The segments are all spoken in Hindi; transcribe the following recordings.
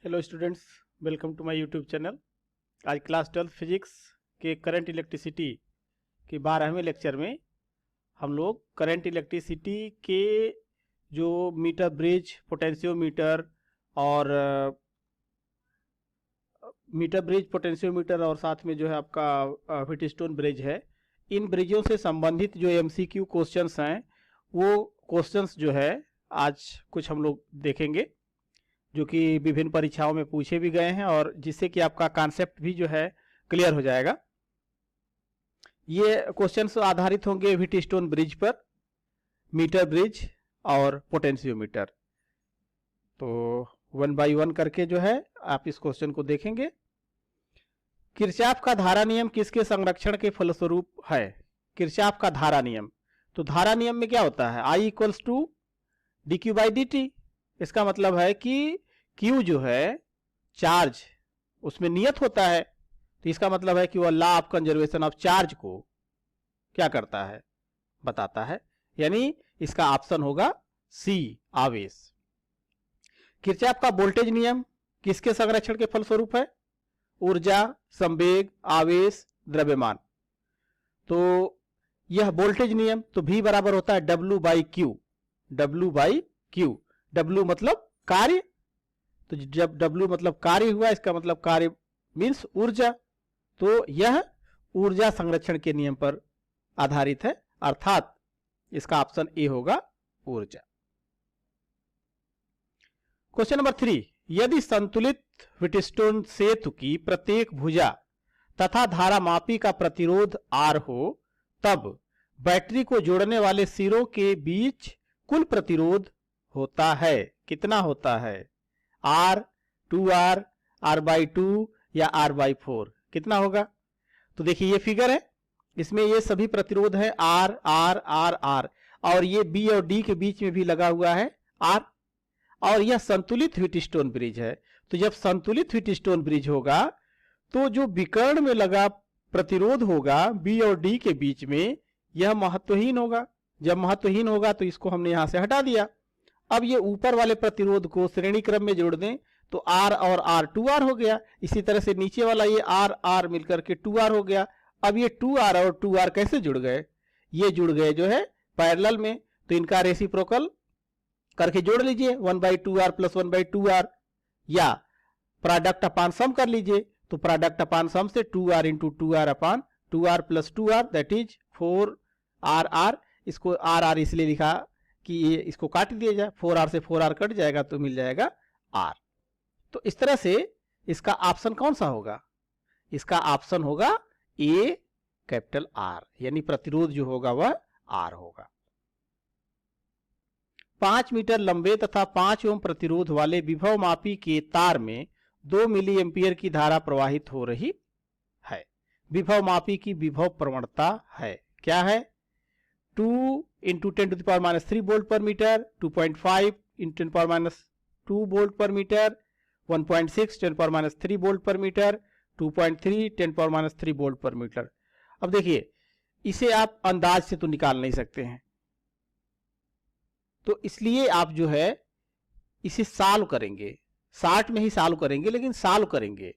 Hello students, welcome to my YouTube channel. आज क्लास 12 फिजिक्स के करंट इलेक्ट्रिसिटी के 12वें लेक्चर में हम लोग करंट इलेक्ट्रिसिटी के जो मीटर ब्रिज, पोटेंशियोमीटर और साथ में जो है आपका व्हीटस्टोन ब्रिज है, इन ब्रिजों से संबंधित जो एमसीक्यू क्वेश्चंस हैं वो क्वेश्चंस जो है आज कुछ हम लोग देखेंगे जो कि विभिन्न परीक्षाओं में पूछे भी गए हैं और जिससे कि आपका कॉन्सेप्ट भी जो है क्लियर हो जाएगा। ये क्वेश्चंस आधारित होंगे व्हीटस्टोन ब्रिज पर, मीटर ब्रिज और पोटेंशियोमीटर। तो वन बाय वन करके जो है आप इस क्वेश्चन को देखेंगे। किरचॉफ का धारा नियम किसके संरक्षण के फलस्वरूप है? किरचॉफ का धारा नियम, तो धारा नियम में क्या होता है? I equals to D Q by D T. इसका मतलब है कि Q जो है चार्ज, उसमें नियत होता है, तो इसका मतलब है कि वह law of conservation of charge को क्या करता है, बताता है। यानी इसका ऑप्शन होगा सी, आवेश। किरचॉफ का वोल्टेज नियम किसके संरक्षण के फलस्वरूप है? ऊर्जा, संवेग, आवेश, द्रव्यमान। तो यह वोल्टेज नियम, तो V बराबर होता है W by Q. W by Q, W मतलब कार्य, तो जब W मतलब कार्य हुआ, इसका मतलब कार्य मीन्स ऊर्जा, तो यह ऊर्जा संरक्षण के नियम पर आधारित है, अर्थात इसका ऑप्शन ए होगा ऊर्जा। क्वेश्चन नंबर 3, यदि संतुलित व्हीटस्टोन सेतु की प्रत्येक भुजा तथा धारामापी का प्रतिरोध R हो, तब बैटरी को जोड़ने वाले सिरों के बीच कुल प्रतिरोध होता है, कितना होता है? R, 2R, R बाई 2 या R बाई 4, कितना होगा? तो देखिए ये फिगर है, इसमें ये सभी प्रतिरोध है R, R, R, R, और ये B और D के बीच में भी लगा हुआ है R, और यह संतुलित व्हीटस्टोन ब्रिज है। तो जब संतुलित व्हीटस्टोन ब्रिज होगा तो जो विकर्ण में लगा प्रतिरोध होगा B और D के बीच में, यह महत्वहीन होगा। जब महत्वहीन होगा तो इसको हमने यहां से हटा दिया। अब ये ऊपर वाले प्रतिरोध को श्रेणी क्रम में जोड़ दें तो R और R 2R हो गया। इसी तरह से नीचे वाला ये R R मिलकर के 2R हो गया। अब ये 2R और 2R कैसे जुड़ गए? ये जुड़ गए जो है पैरेलल में, तो इनका रेसिप्रोकल करके जोड़ लीजिए, 1/2R प्लस 1/2R, या प्रोडक्ट अपान सम कर लीजिए, तो प्रोडक्ट अपान सम से 2R into 2R upon 2R plus 2R that is 4RR। इसको RR इसलिए लिखा कि ये इसको काट दिया जाए, 4R से 4R कट जाएगा तो मिल जाएगा R। तो इस तरह से इसका ऑप्शन कौन सा होगा? इसका ऑप्शन होगा ए, कैपिटल R, यानी प्रतिरोध जो होगा वह R होगा। 5 मीटर लंबे तथा 5 ओम प्रतिरोध वाले विभवमापी के तार में 2 मिली एम्पियर की धारा प्रवाहित हो रही है। विभवमापी की विभव प्रवणता है, क्या है? 2 into 10 to the power minus 3 volt per metre, 2.5 into 10 power minus 2 volt per metre, 1.6 10 power minus 3 volt per metre, 2.3 10 power minus 3 volt per metre. अब देखिए, इसे आप अंदाज से तो निकाल नहीं सकते हैं, तो इसलिए आप जो है इसे सॉल्व करेंगे, शार्ट में ही सॉल्व करेंगे, लेकिन सॉल्व करेंगे।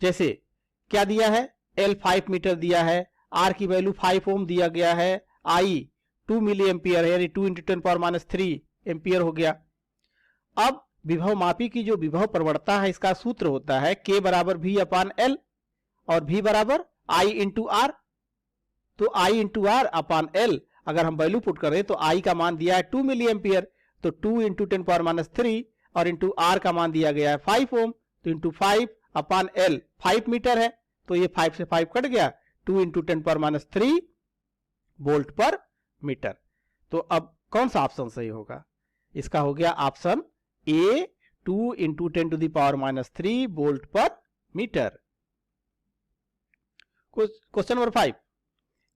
जैसे क्या दिया है? L 5 मीटर दिया है, R की वैल्यू 5 ओम दिया गया है, I 2 मिली एम्पियर है, यानी 2 इंटू 10 पावर माइनस 3 एम्पियर हो गया। अब विभव मापी की जो विभव प्रवणता है, इसका सूत्र होता है K बराबर V अपान L और V बराबर I इंटू R। तो I into R upon L अगर हम वैल्यू पुट करें तो I का मान दिया है 2 मिली एम्पियर, तो 2 इंटू 10 पावर माइनस 3 और इंटू R का मान दिया गया है 5 ओम, तो इंटू 5 अपान L 5 मीटर है, तो ये 5 से 5 कट गया, 2 into 10 power minus 3 volt per metre. तो अब कौन सा ऑप्शन सही होगा? इसका हो गया option A, 2 into 10 to the power minus 3 volt per meter. Question number 5,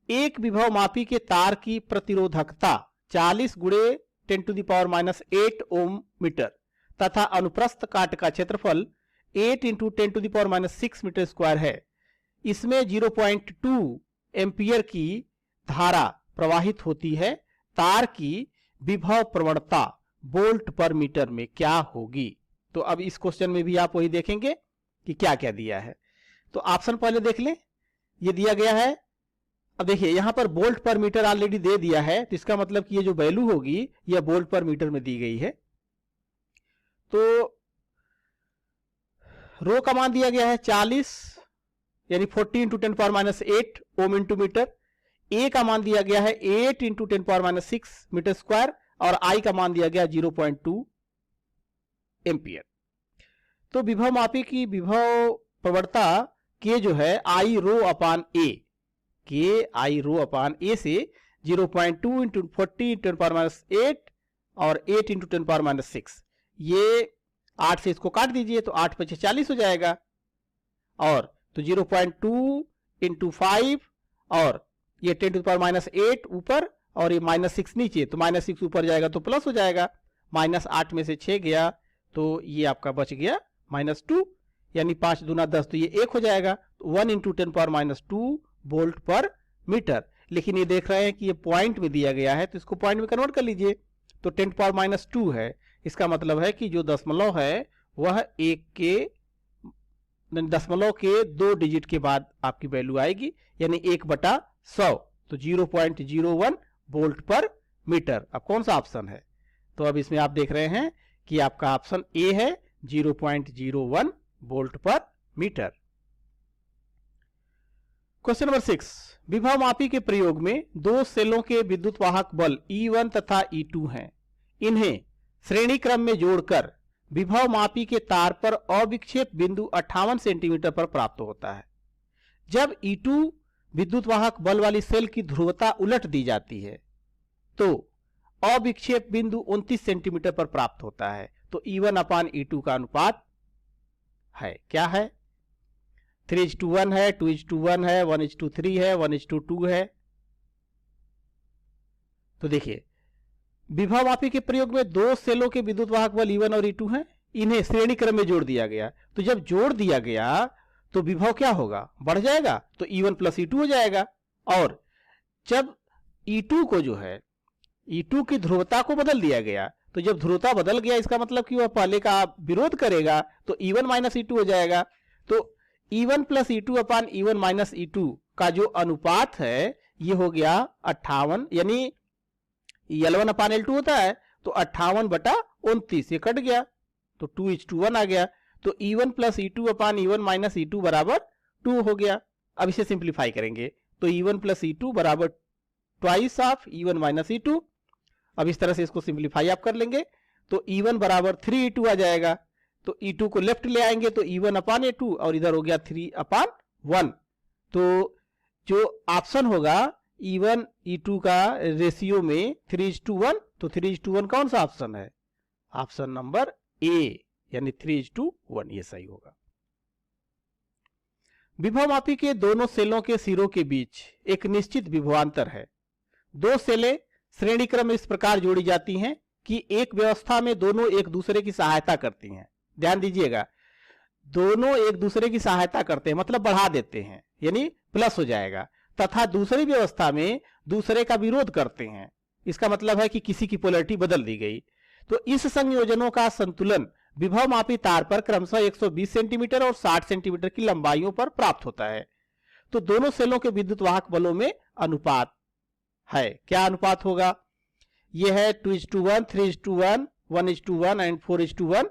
एक विभव मापी के तार की प्रतिरोधकता 40 गुणे 10 to the power minus 8 ohm meter तथा अनुप्रस्थ काट का क्षेत्रफल 8 into 10 to the power minus 6 metre square है। इसमें 0.2 एम्पियर की धारा प्रवाहित होती है। तार की विभव प्रवणता वोल्ट पर मीटर में क्या होगी? तो अब इस क्वेश्चन में भी आप वही देखेंगे कि क्या क्या दिया है। तो ऑप्शन पहले देख लें, ये दिया गया है। अब देखिए यहां पर वोल्ट पर मीटर ऑलरेडी दे दिया है, तो इसका मतलब कि ये जो वैल्यू होगी यह वोल्ट पर मीटर में दी गई है। तो रो का मान दिया गया है 40 यानी 40 into 10 power minus 8 ohm into metre. A का मान दिया गया है 8 into 10 power minus 6 metre square और आई का मान दिया गया 0.2 एम्पियर। तो विभव मापी की विभव प्रवणता के जो है आई रो अपान ए, के आई रो अपान ए से 0.2 इंटू 40 इंटू 10 पावर माइनस 8 और 8 इंटू 10 पावर माइनस 6, ये 8 से इसको काट दीजिए तो 8 × 40 हो जाएगा। और तो 0.2 इंटू 5 और ये 10 टू पावर माइनस 8 ऊपर और ये -6 नीचे, तो -6 ऊपर जाएगा तो प्लस हो जाएगा। -8 में से 6 गया तो ये आपका बच गया -2 यानी 5 दूना 10, तो ये 1 हो जाएगा। तो 1 into 10 power minus 2 volt per metre. लेकिन ये देख रहे हैं कि ये पॉइंट में दिया गया है, तो इसको पॉइंट में कन्वर्ट कर लीजिए। तो 10 पावर माइनस 2 है, इसका मतलब है कि जो दशमलव है वह 1 के दशमलव के 2 डिजिट के बाद आपकी वैल्यू आएगी, यानी 1/100, तो 0.01 वोल्ट पर मीटर। अब कौन सा ऑप्शन है? तो अब इसमें आप देख रहे हैं कि आपका ऑप्शन ए है 0.01 volt per meter. Question number 6, विभव मापी के प्रयोग में दो सेलों के विद्युत वाहक बल E1 तथा E2 हैं। इन्हें श्रेणी क्रम में जोड़कर विभव मापी के तार पर अविक्षेप बिंदु 58 सेंटीमीटर पर प्राप्त होता है। जब E2 विद्युत वाहक बल वाली सेल की ध्रुवता उलट दी जाती है तो अविक्षेप बिंदु 29 सेंटीमीटर पर प्राप्त होता है। तो E1 अपान E2 का अनुपात है, क्या है? 3:1 है, 2:1 है, 1:3 है, 1:2 है। तो देखिए विभव मापी के प्रयोग में दो सेलों के विद्युत वाहक बल E1 और E2 हैं, इन्हें श्रेणी क्रम में जोड़ दिया गया। तो जब जोड़ दिया गया तो विभव क्या होगा? बढ़ जाएगा, तो E1 प्लस E2 हो जाएगा। और जब E2 को जो है E2 की ध्रुवता को बदल दिया गया, तो जब ध्रुवता बदल गया इसका मतलब कि वह पहले का विरोध करेगा, तो E1 माइनस E2 हो जाएगा। तो E1 प्लस E2 अपान E1 माइनस E2 का जो अनुपात है ये हो गया 58, यानी L1 अपान L2 होता है, तो 58/29, ये कट गया तो 2:1 आ गया। तो E1 प्लस E2 अपान E1 माइनस E2 बराबर 2 हो गया। अब इसे सिंप्लीफाई करेंगे तो E1 प्लस E2 बराबर twice of E1 minus E2। अब इस तरह से इसको सिंप्लीफाई आप कर लेंगे तो E1 बराबर 3E2 आ जाएगा। तो E2 को लेफ्ट ले आएंगे तो E1 अपान A2 और इधर हो गया 3/1। तो जो ऑप्शन होगा E1 E2 का रेशियो में 3:1, तो 3:1 कौन सा ऑप्शन है? ऑप्शन नंबर ए, यानी 3:1, ये सही होगा। विभव मापी के दोनों सेलों के सिरों के बीच एक निश्चित विभवांतर है। दो सेलें श्रेणी क्रम में इस प्रकार जोड़ी जाती हैं कि एक व्यवस्था में दोनों एक दूसरे की सहायता करती हैं। ध्यान दीजिएगा, दोनों एक दूसरे की सहायता करते हैं मतलब बढ़ा देते हैं, यानी प्लस हो जाएगा। तथा दूसरी व्यवस्था में दूसरे का विरोध करते हैं, इसका मतलब है कि किसी की पोलैरिटी बदल दी गई। तो इस संयोजनों का संतुलन विभव मापी तार पर क्रमशः 120 सेंटीमीटर और 60 सेंटीमीटर की लंबाइयों पर प्राप्त होता है। तो दोनों सेलों के विद्युत वाहक बलों में अनुपात है। क्या अनुपात होगा? यह है 2:1, 3:1, 1:1 एंड 4:1।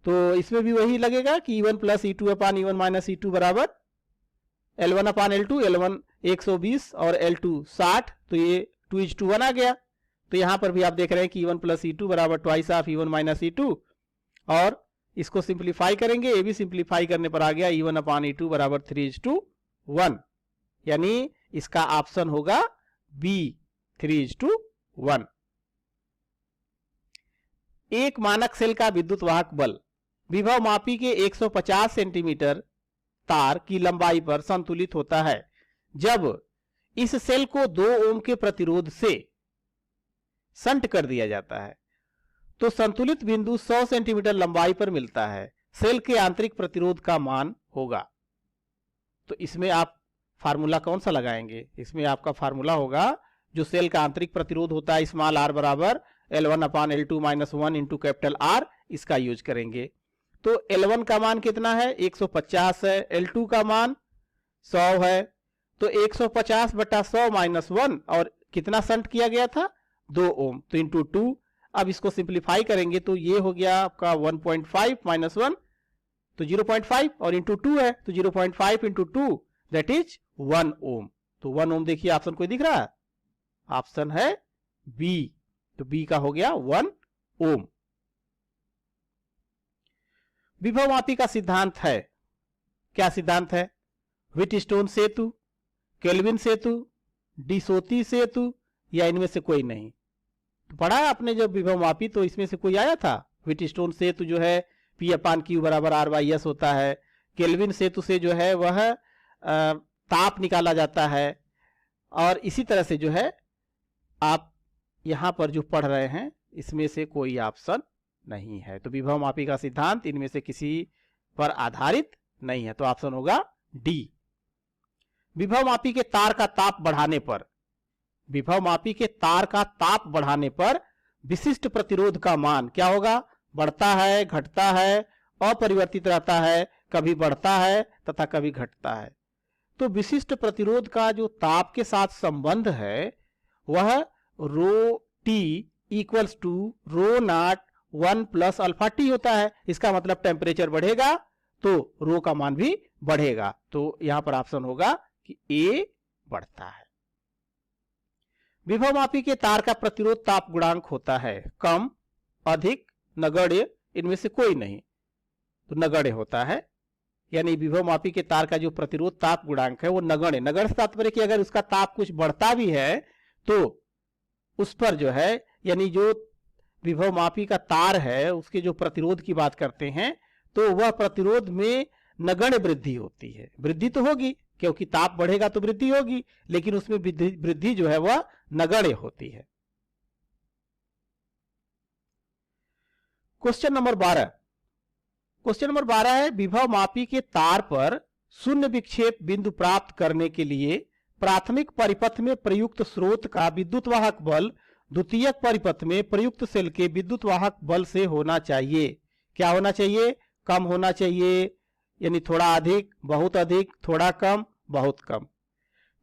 तो इसमें भी वही लगेगा कि E1 प्लस E2 अपान E1 माइनस E2 बराबर L1 अपान L2, L1 120 और L2 60, तो ये 2:1 आ गया। तो यहां पर भी आप देख रहे हैं कि E1 प्लस E2 बराबर twice of E1 minus E2, और इसको सिंप्लीफाई करेंगे, ये भी सिंप्लीफाई करने पर आ गया E1 अपान E2 बराबर 3:1, यानी इसका ऑप्शन होगा बी 3:1। एक मानक सेल का विद्युत वाहक बल विभव मापी के 150 सेंटीमीटर तार की लंबाई पर संतुलित होता है जब इस सेल को 2 ओम के प्रतिरोध से संट कर दिया जाता है। तो संतुलित बिंदु 100 सेंटीमीटर लंबाई पर मिलता है। सेल के आंतरिक प्रतिरोध का मान होगा। तो इसमें आप फार्मूला कौन सा लगाएंगे? इसमें आपका फार्मूला होगा जो सेल का आंतरिक प्रतिरोध होता है स्मॉल r बराबर L1 अपान L2 minus 1 into capital R इसका यूज करेंगे। तो L1 का मान कितना है, 150 है, L2 का मान 100 है, तो 150 बटा 100 माइनस 1, और कितना शंट किया गया था, 2 ओम, तो इंटू 2। अब इसको सिंप्लीफाई करेंगे तो ये हो गया आपका 1.5 माइनस 1 तो 0.5, और इंटू 2 है तो 0.5 इंटू 2 दैट इज 1 ओम। तो 1 ओम देखिए ऑप्शन कोई दिख रहा है, ऑप्शन है बी, तो बी का हो गया 1 ओम। विभवमापी का सिद्धांत है, क्या सिद्धांत है, व्हीटस्टोन सेतु, केल्विन सेतु, डिसोती सेतु, या इनमें से कोई नहीं। तो पढ़ा है आपने जब विभवमापी, तो इसमें से कोई आया था। व्हीटस्टोन सेतु जो है P/Q बराबर R/S होता है। केल्विन सेतु से जो है वह ताप निकाला जाता है, और इसी तरह से जो है आप यहां पर जो पढ़ रहे हैं इसमें से कोई ऑप्शन नहीं है। तो विभवमापी का सिद्धांत इनमें से किसी पर आधारित नहीं है, तो ऑप्शन होगा डी। विभवमापी के तार का ताप बढ़ाने पर, विभवमापी के तार का ताप बढ़ाने पर विशिष्ट प्रतिरोध का मान क्या होगा, बढ़ता है, घटता है, अपरिवर्तित रहता है, कभी बढ़ता है तथा कभी घटता है। तो विशिष्ट प्रतिरोध का जो ताप के साथ संबंध है वह rho T equals to rho naught 1 plus alpha T होता है। इसका मतलब टेम्परेचर बढ़ेगा तो रो का मान भी बढ़ेगा। तो यहां पर ऑप्शन होगा कि ए बढ़ता है। विभवमापी के तार का प्रतिरोध ताप गुणांक होता है कम, अधिक, नगण्य, इनमें से कोई नहीं, तो नगण्य होता है। यानी विभवमापी के तार का जो प्रतिरोध ताप गुणांक है वो नगण्य, नगण्य से तात्पर्य कि अगर उसका ताप कुछ बढ़ता भी है तो उस पर जो है, यानी जो विभवमापी का तार है उसके जो प्रतिरोध की बात करते हैं तो वह प्रतिरोध में नगण्य वृद्धि होती है। वृद्धि तो होगी क्योंकि ताप बढ़ेगा तो वृद्धि होगी, लेकिन उसमें वृद्धि जो है वह नगण्य होती है। क्वेश्चन नंबर 12, क्वेश्चन नंबर 12 है विभवमापी के तार पर शून्य विक्षेप बिंदु प्राप्त करने के लिए प्राथमिक परिपथ में प्रयुक्त स्रोत का विद्युत वाहक बल द्वितीयक परिपथ में प्रयुक्त सेल के विद्युत वाहक बल से होना चाहिए। क्या होना चाहिए, कम होना चाहिए, यानी थोड़ा अधिक, बहुत अधिक, थोड़ा कम, बहुत कम।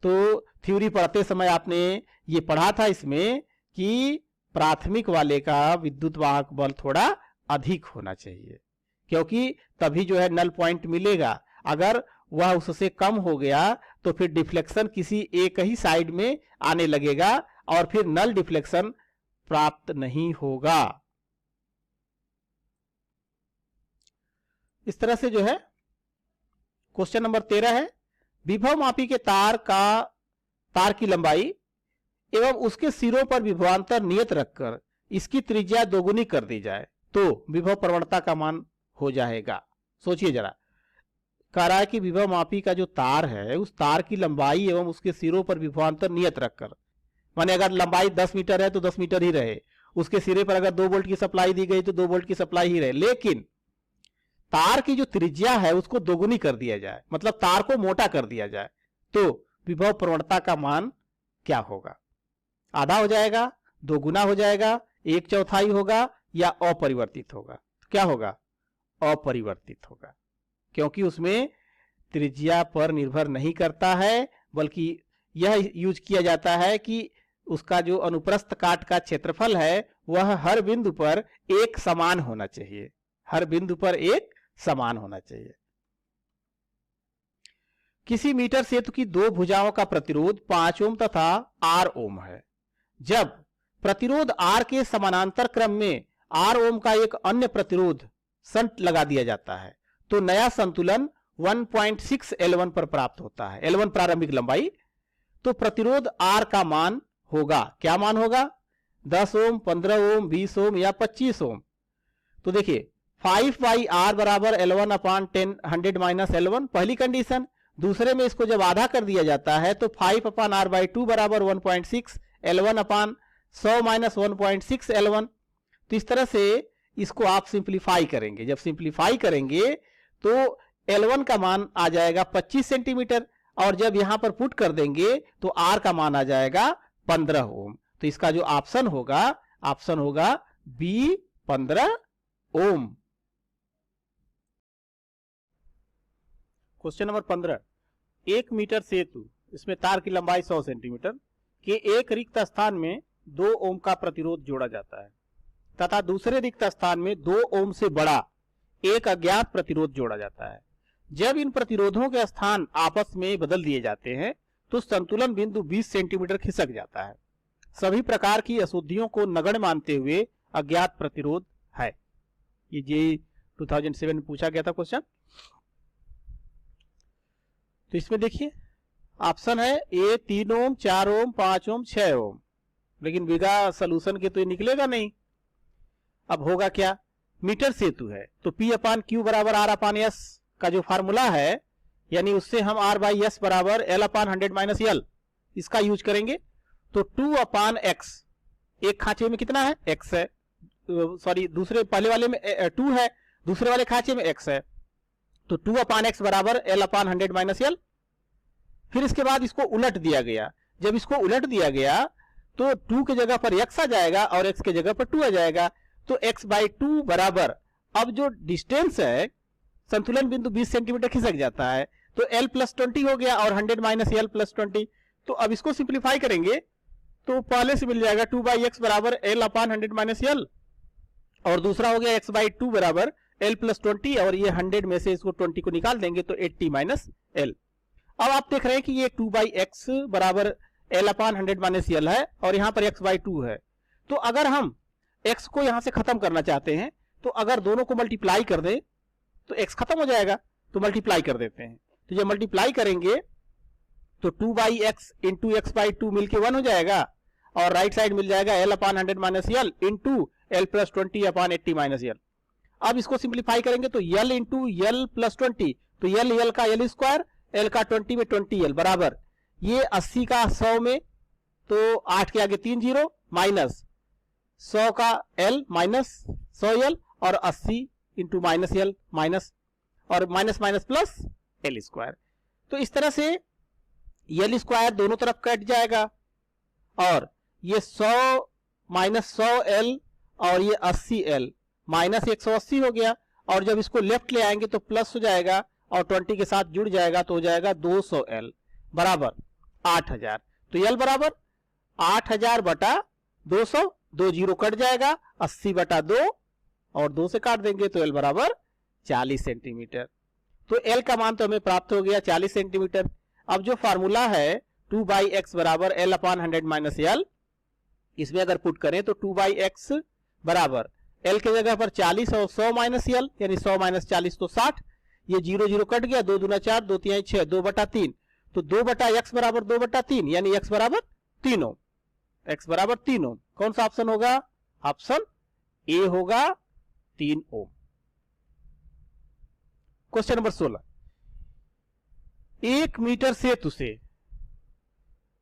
तो थ्योरी पढ़ते समय आपने ये पढ़ा था इसमें कि प्राथमिक वाले का विद्युत वाहक बल थोड़ा अधिक होना चाहिए, क्योंकि तभी जो है नल पॉइंट मिलेगा। अगर वह उससे कम हो गया तो फिर डिफ्लेक्शन किसी एक ही साइड में आने लगेगा और फिर नल डिफ्लेक्शन प्राप्त नहीं होगा। इस तरह से जो है क्वेश्चन नंबर 13 है विभवमापी के तार की लंबाई एवं उसके सिरों पर विभवांतर नियत रखकर इसकी त्रिज्या दोगुनी कर दी जाए तो विभव प्रवणता का मान हो जाएगा। सोचिए जरा, कह रहा है कि विभवमापी का जो तार है उस तार की लंबाई एवं उसके सिरों पर विभवांतर नियत रखकर, माने अगर लंबाई 10 मीटर है तो 10 मीटर ही रहे, उसके सिरे पर अगर 2 वोल्ट की सप्लाई दी गई तो 2 वोल्ट की सप्लाई ही रहे, लेकिन तार की जो त्रिज्या है उसको दोगुनी कर दिया जाए, मतलब तार को मोटा कर दिया जाए, तो विभव प्रवणता का मान क्या होगा, आधा हो जाएगा, दोगुना हो जाएगा, 1/4 होगा या अपरिवर्तित होगा। क्या होगा, अपरिवर्तित होगा, क्योंकि उसमें त्रिज्या पर निर्भर नहीं करता है, बल्कि यह यूज किया जाता है कि उसका जो अनुप्रस्थ काट का क्षेत्रफल है वह हर बिंदु पर एक समान होना चाहिए, हर बिंदु पर एक समान होना चाहिए। किसी मीटर सेतु की 2 भुजाओं का प्रतिरोध 5 ओम तथा R ओम है। जब प्रतिरोध R के समानांतर क्रम में R ओम का एक अन्य प्रतिरोध शंट लगा दिया जाता है तो नया संतुलन 1.6 L1 पर प्राप्त होता है। L1 प्रारंभिक लंबाई, तो प्रतिरोध R का मान होगा, क्या मान होगा, 10 ओम, 15 ओम, 20 ओम या 25 ओम। तो देखिए 5/R बराबर L1 अपान 100 माइनस L1 पहली कंडीशन। दूसरे में इसको जब आधा कर दिया जाता है तो 5/R/2 बराबर 1.6 L1 अपान 100 माइनस 1.6 L1। तो इस तरह से इसको आप सिंप्लीफाई करेंगे, जब सिंप्लीफाई करेंगे तो L1 का मान आ जाएगा 25 सेंटीमीटर और जब यहां पर पुट कर देंगे तो R का मान आ जाएगा 15 ओम। तो इसका जो ऑप्शन होगा बी 15 ओम। क्वेश्चन नंबर 15, 1 मीटर सेतु, इसमें तार की लंबाई 100 सेंटीमीटर के एक रिक्त स्थान में 2 ओम का प्रतिरोध जोड़ा जाता है तथा दूसरे रिक्त स्थान में 2 ओम से बड़ा एक अज्ञात प्रतिरोध जोड़ा जाता है। जब इन प्रतिरोधों के स्थान आपस में बदल दिए जाते हैं तो संतुलन बिंदु 20 सेंटीमीटर खिसक जाता है। सभी प्रकार की अशुद्धियों को नगण्य मानते हुए अज्ञात प्रतिरोध है। ये जे 2007 में पूछा गया था क्वेश्चन। तो इसमें देखिए ऑप्शन है ए 3 ओम, 4 ओम, 5 ओम, 6 ओम, लेकिन बिना सॉल्यूशन के तो ये निकलेगा नहीं। अब होगा क्या, मीटर सेतु है तो P अपान क्यू बराबर R अपान एस का जो फार्मूला है, यानी उससे हम R बाई एस बराबर L अपान 100 माइनस एल इसका यूज करेंगे। तो 2 अपान एक्स, एक खांचे में कितना है, x है, सॉरी दूसरे पहले वाले में 2 है, दूसरे वाले खांचे में x है, तो 2 अपान एक्स बराबर L अपान 100 माइनस एल। फिर इसके बाद इसको उलट दिया गया। जब इसको उलट दिया गया तो 2 के जगह पर x आ जाएगा और x के जगह पर 2 आ जाएगा, तो x बाई 2 बराबर, अब जो डिस्टेंस है संतुलन बिंदु 20 सेंटीमीटर खिसक जाता है तो L प्लस 20 हो गया और 100 माइनस एल प्लस 20। तो अब इसको सिंप्लीफाई करेंगे तो पहले से मिल जाएगा 2 बाई एक्स बराबर L अपान 100 माइनस एल, और दूसरा हो गया x बाई 2 बराबर L प्लस 20, और ये 100 में से इसको 20 को निकाल देंगे तो 80 माइनस एल। अब आप देख रहे हैं कि ये 2 बाई एक्स बराबर L अपान 100 माइनस एल है और यहाँ पर x बाई 2 है। तो अगर हम x को यहाँ से खत्म करना चाहते हैं तो अगर दोनों को मल्टीप्लाई कर दें तो x खत्म हो जाएगा, तो मल्टीप्लाई कर देते हैं। तो जब मल्टीप्लाई करेंगे तो 2 by x into x by 2 मिलके 1 हो जाएगा, और राइट साइड मिल जाएगा L अपान 100 minus L into L plus 20 अपान 80 माइनस एल। अब इसको सिंप्लीफाई करेंगे तो L इंटू एल प्लस 20, तो L का L स्क्वायर, L का 20 में 20L बराबर, ये 80 का 100 में, तो 8 के आगे 3 जीरो, माइनस 100 का L माइनस 100L, और 80 इंटू माइनस एल माइनस, और minus minus plus L square. तो इस तरह से L स्क्वायर दोनों तरफ कट जाएगा, और ये 100 माइनस 100L और ये 80L माइनस 180 हो गया, और जब इसको लेफ्ट ले आएंगे तो प्लस हो जाएगा और 20 के साथ जुड़ जाएगा तो हो जाएगा 200L बराबर 8000। तो L बराबर 8000 बटा 200, 2 जीरो कट जाएगा, 80 बटा 2 और 2 से काट देंगे तो L बराबर 40 सेंटीमीटर। तो L का मान तो हमें प्राप्त हो गया 40 सेंटीमीटर। अब जो फार्मूला है 2 बाई एक्स बराबर L अपान 100 माइनस एल, इसमें अगर पुट करें तो 2 बाई एक्स बराबर L के जगह पर 40 और 100 माइनस एल, यानी 100 माइनस 40 तो 60, ये 0 0 कट गया, 2 दूना 4, 2 तिहाई 6, 2 बटा 3, तो 2 बटा एक्स बराबर 2 बटा 3, यानी x बराबर 3 ओम, x बराबर 3 ओम। कौन सा ऑप्शन होगा, ऑप्शन ए होगा 3 ओम। क्वेश्चन नंबर 16, 1 मीटर सेतु से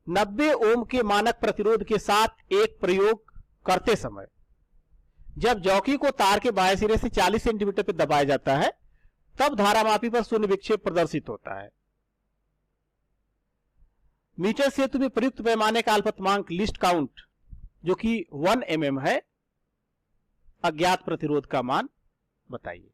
90 ओम के मानक प्रतिरोध के साथ एक प्रयोग करते समय जब जॉकी को तार के बाएं सिरे से 40 सेंटीमीटर पर दबाया जाता है तब धारामापी पर शून्य विक्षेप प्रदर्शित होता है। मीटर सेतु में प्रयुक्त पैमाने का अल्पतमांक लिस्ट काउंट जो कि 1 mm है, अज्ञात प्रतिरोध का मान बताइए।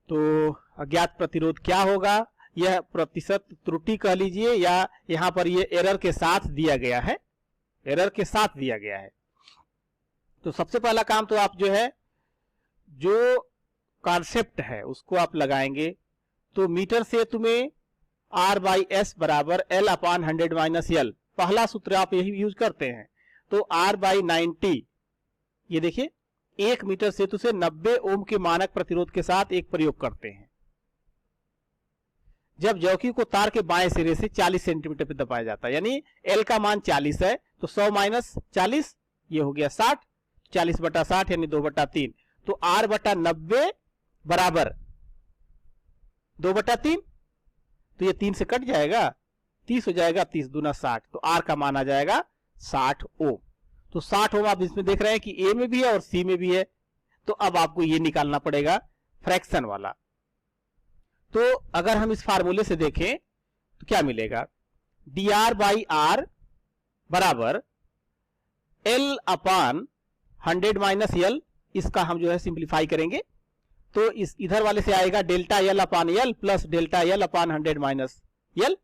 तो अज्ञात प्रतिरोध क्या होगा, यह प्रतिशत त्रुटि कह लीजिए, या यहां पर यह एरर के साथ दिया गया है, एरर के साथ दिया गया है। तो सबसे पहला काम तो आप जो है जो कॉन्सेप्ट है उसको आप लगाएंगे। तो मीटर सेतु में R बाई एस बराबर L अपान 100 माइनस एल, पहला सूत्र आप यही यूज करते हैं। तो R बाई 90, ये देखिए 1 मीटर सेतु से 90 ओम के मानक प्रतिरोध के साथ एक प्रयोग करते हैं जब जॉकी को तार के बाएं सिरे से 40 सेंटीमीटर पर दबाया जाता है, यानी L का मान 40 है तो 100 माइनस 40, ये हो गया 60, 40 बटा 60 यानी 2 बटा 3, तो R बटा 90 बराबर 2 बटा 3, तो ये 3 से कट जाएगा, 30 हो जाएगा, 30 दूना 60, तो R का मान आ जाएगा 60 ओम। तो 60 ओम आप इसमें देख रहे हैं कि A में भी है और C में भी है, तो अब आपको ये निकालना पड़ेगा फ्रैक्शन वाला। तो अगर हम इस फार्मूले से देखें तो क्या मिलेगा, dr बाई R बराबर L अपान 100 माइनस एल इसका हम जो है सिंप्लीफाई करेंगे, तो इस इधर वाले से आएगा डेल्टा एल अपान एल प्लस डेल्टा एल अपान 100 माइनस एल।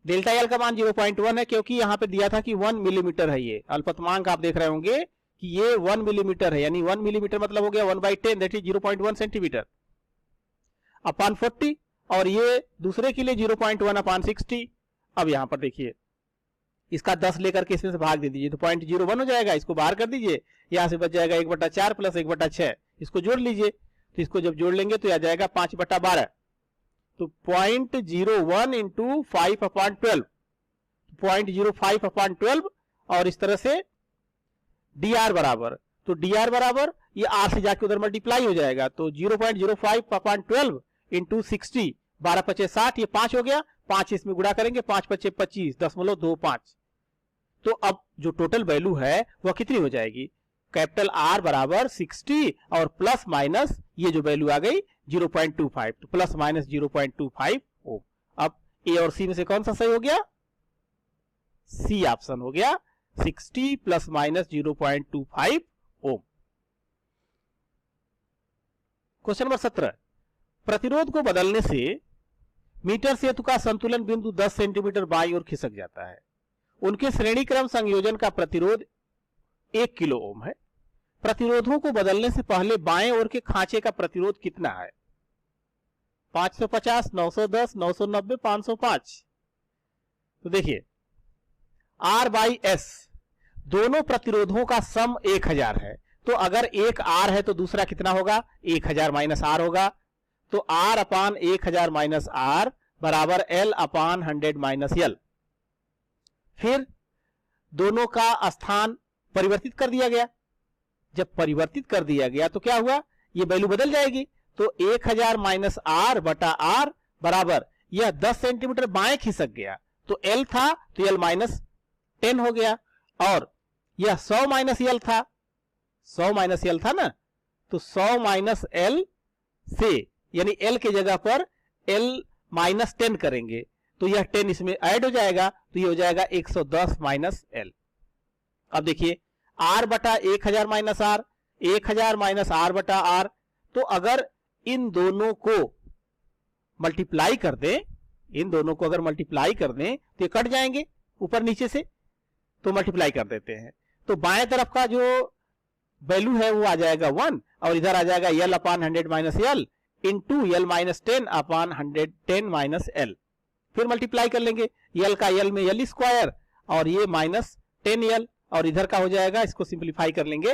डेल्टा एल का मान 0.1 है, क्योंकि यहां पे दिया था कि 1 मिलीमीटर है। ये अल्पतमांक आप देख रहे होंगे कि ये 1 मिलीमीटर है, यानी 1 मिलीमीटर मतलब हो गया 1/10, दैट इज 0.1 सेंटीमीटर अपान 40, और ये दूसरे के लिए 0.1 अपान 60। अब यहां पर देखिए इसका 10 लेकर के इसमें से भाग दे दीजिए तो 0.01 हो जाएगा, इसको बाहर कर दीजिए, यहां से बच जाएगा 1/4 प्लस 1/6, इसको जोड़ लीजिए, तो इसको जब जोड़ लेंगे तो आ जाएगा 5/12, तो 0.01 इंटू 5/12, 0.05/12, और इस तरह से dr बराबर, तो dr बराबर ये r से जाके उधर मल्टीप्लाई हो जाएगा, तो 0.05/12 इंटू 60, 12×5 = 60, ये 5 हो गया, 5 इसमें गुणा करेंगे, 5×5 = 25.25। तो अब जो टोटल वैल्यू है वह कितनी हो जाएगी, कैपिटल R बराबर 60 और प्लस माइनस ये जो वैल्यू आ गई 0.25, तो प्लस माइनस 0.25 ओम। अब ए और सी में से कौन सा सही हो गया, सी ऑप्शन हो गया, 60 प्लस माइनस 0.25 ओम। क्वेश्चन नंबर 17, प्रतिरोध को बदलने से मीटर सेतु का संतुलन बिंदु 10 सेंटीमीटर बाईं ओर खिसक जाता है। उनके श्रेणी क्रम संयोजन का प्रतिरोध 1 किलो ओम है। प्रतिरोधों को बदलने से पहले बाएं ओर के खांचे का प्रतिरोध कितना है, 550, 910, 990, 505। तो देखिए R/S दोनों प्रतिरोधों का सम 1000 है, तो अगर एक R है तो दूसरा कितना होगा, 1000 माइनस R होगा, तो R अपान 1000 माइनस R बराबर L अपान 100 माइनस L। फिर दोनों का स्थान परिवर्तित कर दिया गया, जब परिवर्तित कर दिया गया तो क्या हुआ, ये वैल्यू बदल जाएगी, तो 1000 माइनस R बटा R बराबर यह 10 सेंटीमीटर बाएं खिसक गया, तो L था तो L माइनस 10 हो गया, और यह 100 माइनस L था, 100 माइनस L था ना, तो 100 माइनस L से, यानी L के जगह पर L माइनस 10 करेंगे, तो यह 10 इसमें ऐड हो जाएगा, तो ये हो जाएगा 110 माइनस L। अब देखिए R बटा 1000 माइनस R, 1000 माइनस R बटा R, तो अगर इन दोनों को मल्टीप्लाई कर दें, इन दोनों को अगर मल्टीप्लाई कर दें तो ये कट जाएंगे ऊपर नीचे से, तो मल्टीप्लाई कर देते हैं, तो बाएं तरफ का जो वैल्यू है वो आ जाएगा 1, और इधर आ जाएगा L अपान 100 minus L into L minus 10 अपान 110 माइनस L। फिर मल्टीप्लाई कर लेंगे, L का L में L स्क्वायर, और ये माइनस 10L, और इधर का हो जाएगा, इसको सिंप्लीफाई कर लेंगे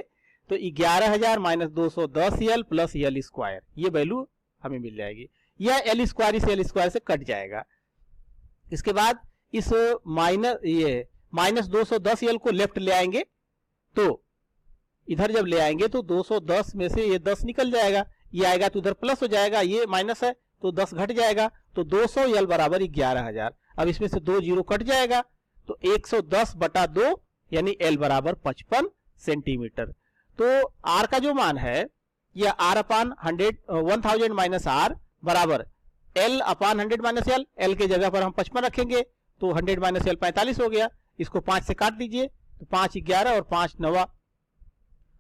तो 11000 minus 210L plus L square, ये वैल्यू हमें मिल जाएगी। यह L स्क्वायर इस L स्क्वायर से कट जाएगा। इसके बाद इस माइनस 210L को लेफ्ट ले आएंगे, तो इधर जब ले आएंगे तो 210 में से ये 10 निकल जाएगा, ये आएगा तो इधर प्लस हो जाएगा, ये माइनस है तो 10 घट जाएगा, तो 200L बराबर 11000। अब इसमें से 2 जीरो कट जाएगा, तो 110 बटा 2 यानी L बराबर 55 सेंटीमीटर। तो R का जो मान है यह R अपान 1000 माइनस R बराबर L अपान 100 माइनस L, L के जगह पर हम 55 रखेंगे, तो 100 माइनस L 45 हो गया, इसको 5 से काट दीजिए, तो 5 11 और 5 9।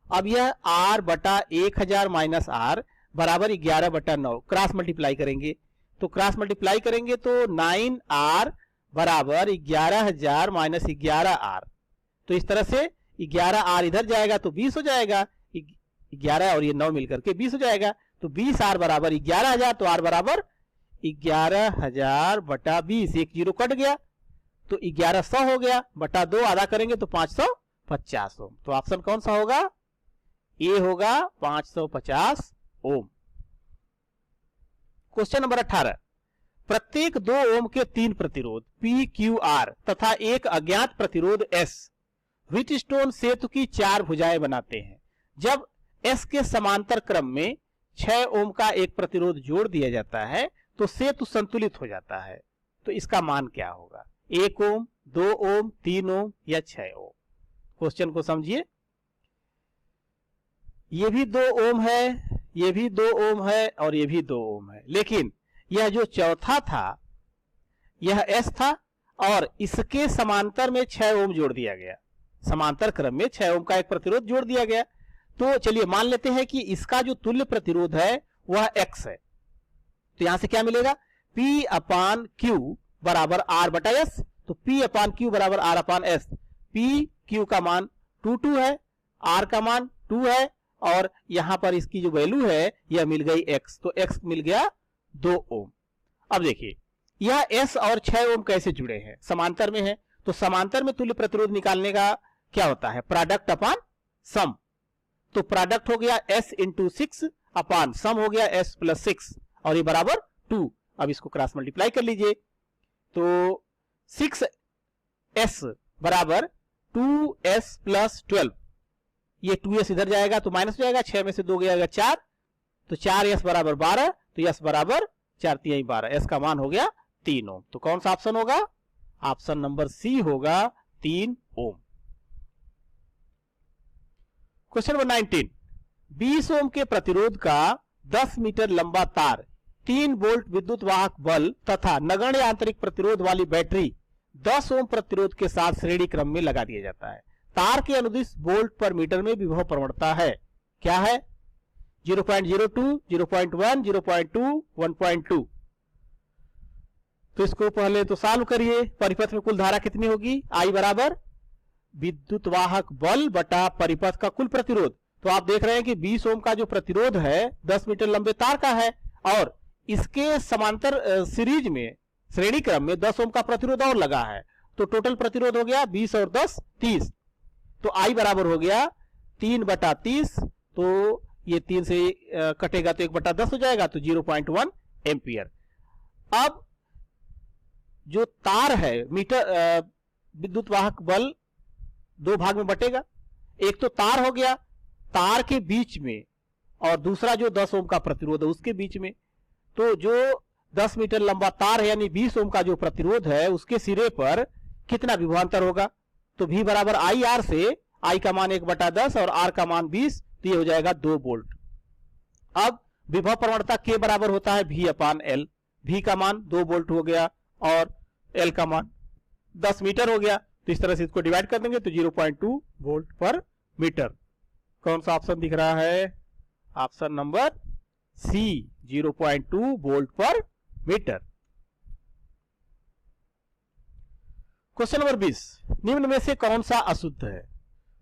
अब यह R बटा 1000 माइनस R बराबर 11 बटा 9, क्रॉस मल्टीप्लाई करेंगे, तो क्रॉस मल्टीप्लाई करेंगे तो 9R बराबर 11000 माइनस 11R, तो इस तरह से 11R इधर जाएगा तो 20 हो जाएगा, 11 और ये 9 मिलकर के 20 हो जाएगा, तो 20R बराबर 11000, तो R बराबर 11000 बटा 20, एक जीरो कट गया, तो 1100 हो गया, बटा 2 आधा करेंगे तो 550 ओम। तो ऑप्शन कौन सा होगा, ए होगा 550 ओम। क्वेश्चन नंबर 18, प्रत्येक 2 ओम के 3 प्रतिरोध P, Q, R तथा एक अज्ञात प्रतिरोध S व्हीटस्टोन सेतु की 4 भुजाएं बनाते हैं। जब S के समांतर क्रम में 6 ओम का एक प्रतिरोध जोड़ दिया जाता है तो सेतु संतुलित हो जाता है। तो इसका मान क्या होगा, 1 ओम, 2 ओम, 3 ओम या 6 ओम। क्वेश्चन को समझिए, ये भी 2 ओम है, ये भी 2 ओम है और ये भी 2 ओम है, लेकिन यह जो चौथा था यह S था और इसके समांतर में 6 ओम जोड़ दिया गया, समांतर क्रम में 6 ओम का एक प्रतिरोध जोड़ दिया गया, तो चलिए मान लेते हैं कि इसका जो तुल्य प्रतिरोध है वह x है, तो यहां से क्या मिलेगा, P अपान Q बराबर R बटा S। तो P अपान Q बराबर R अपान S। P Q का मान 2 है, R का मान 2 है, और यहां पर इसकी जो वैल्यू है यह मिल गई x, तो x मिल गया 2 ओम। अब देखिए यह S और 6 ओम कैसे जुड़े हैं, समांतर में है। तो समांतर में तुल्य प्रतिरोध निकालने का क्या होता है, प्रोडक्ट अपान सम। तो प्रोडक्ट हो गया S इंटू 6 अपान सम हो गया S प्लस 6, और ये बराबर 2। अब इसको क्रॉस मल्टीप्लाई कर लीजिए, तो 6S बराबर 2S प्लस 12, ये 2S इधर जाएगा तो माइनस हो जाएगा, 6 में से 2 गया 4, तो 4S बराबर 12, तो S बराबर 4 3 12, S का मान हो गया 3 ओम। तो कौन सा ऑप्शन होगा, ऑप्शन नंबर सी होगा 3 ओम। क्वेश्चन नंबर 19, 20 ओम के प्रतिरोध का 10 मीटर लंबा तार 3 वोल्ट विद्युत वाहक बल तथा नगण्य आंतरिक प्रतिरोध वाली बैटरी 10 ओम प्रतिरोध के साथ श्रेणी क्रम में लगा दिया जाता है। तार के अनुदिश वोल्ट पर मीटर में विभव प्रवणता है, क्या है, 0.02, 0.1, 0.2, 1.2। तो इसको पहले तो सॉल्व करिए। परिपथ में कुल धारा कितनी होगी, I बराबर विद्युत वाहक बल बटा परिपथ का कुल प्रतिरोध। तो आप देख रहे हैं कि 20 ओम का जो प्रतिरोध है 10 मीटर लंबे तार का है, और इसके समांतर सीरीज में श्रेणी क्रम में 10 ओम का प्रतिरोध और लगा है, तो टोटल प्रतिरोध हो गया 20 और 10 30। तो I बराबर हो गया 3 बटा 30, तो ये 3 से कटेगा तो 1 बटा 10 हो जाएगा, तो 0.1 एम्पियर। अब जो तार है मीटर विद्युत वाहक बल 2 भाग में बटेगा, एक तो तार हो गया, तार के बीच में, और दूसरा जो 10 ओम का प्रतिरोध है उसके बीच में। तो जो 10 मीटर लंबा तार है यानी 20 ओम का जो प्रतिरोध है उसके सिरे पर कितना विभवांतर होगा, तो V बराबर IR से I का मान 1 बटा 10 और R का मान 20, तो ये हो जाएगा 2 वोल्ट। अब विभव प्रवणता K बराबर होता है V अपान L। V का मान 2 वोल्ट हो गया और L का मान 10 मीटर हो गया, तो इस तरह से इसको डिवाइड कर देंगे तो 0.2 वोल्ट पर मीटर। कौन सा ऑप्शन दिख रहा है, option number C 0.2 volt per meter. Question number 20, निम्न में से कौन सा अशुद्ध है।